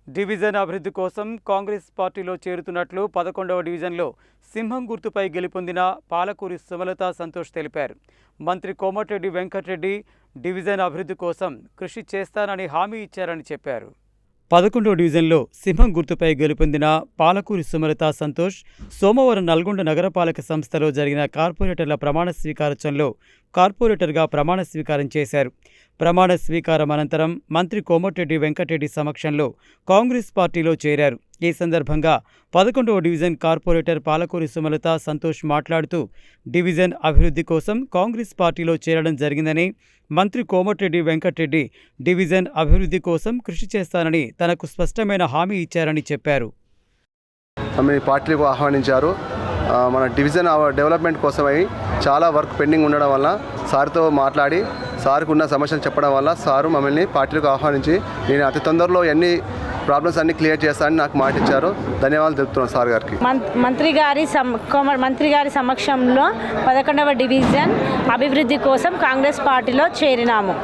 Division అభివృద్ధి కోసం కాంగ్రెస్ పార్టీలో చేరుతున్నట్లు 11వ డివిజన్లో సింహం గుర్తుపై గెలుపొందిన పాలకూరి సుమలత సంతోష్ తెలిపారు. మంత్రి కోమటిరెడ్డి వెంకటరెడ్డి డివిజన్ అభివృద్ధి కోసం కృషి చేస్తానని హామీ ఇచ్చారని చెప్పారు. 11వ డివిజన్లో సింహం గుర్తుపై గెలుపొందిన పాలకూరి సుమలత సంతోష్ సోమవారం నల్గొండ నగరపాలక సంస్థలో జరిగిన కార్పొరేటర్ల ప్రమాణ స్వీకారోత్సవంలో కార్పొరేటర్గా ప్రమాణ స్వీకారం చేశారు. ప్రమాణ స్వీకారం అనంతరం మంత్రి కోమటిరెడ్డి వెంకటరెడ్డి సమక్షంలో కాంగ్రెస్ పార్టీలో చేరారు. ఈ సందర్భంగా 11వ డివిజన్ కార్పొరేటర్ పాలకూరి సుమలత సంతోష్ మాట్లాడుతూ డివిజన్ అభివృద్ధి కోసం కాంగ్రెస్ పార్టీలో చేరడం జరిగిందని, మంత్రి కోమటిరెడ్డి వెంకటరెడ్డి డివిజన్ అభివృద్ధి కోసం కృషి చేస్తానని తనకు స్పష్టమైన హామీ ఇచ్చారని చెప్పారు. పార్టీలకు ఆహ్వానించారు. మన డివిజన్ డెవలప్మెంట్ కోసమై చాలా వర్క్ పెండింగ్ ఉండడం వల్ల సార్తో మాట్లాడి సార్కు ఉన్న సమస్యలు చెప్పడం వల్ల సారు మమ్మల్ని పార్టీలకు ఆహ్వానించి నేను అతి తొందరలో ఎన్ని ప్రాబ్లమ్స్ అన్ని క్లియర్ చేస్తానని నాకు మాట ఇచ్చారు. ధన్యవాదాలు తెలుపుతున్నాను సార్ గారికి. మంత్రి గారి సమక్షంలో 11వ డివిజన్ అభివృద్ధి కోసం కాంగ్రెస్ పార్టీలో చేరినాము.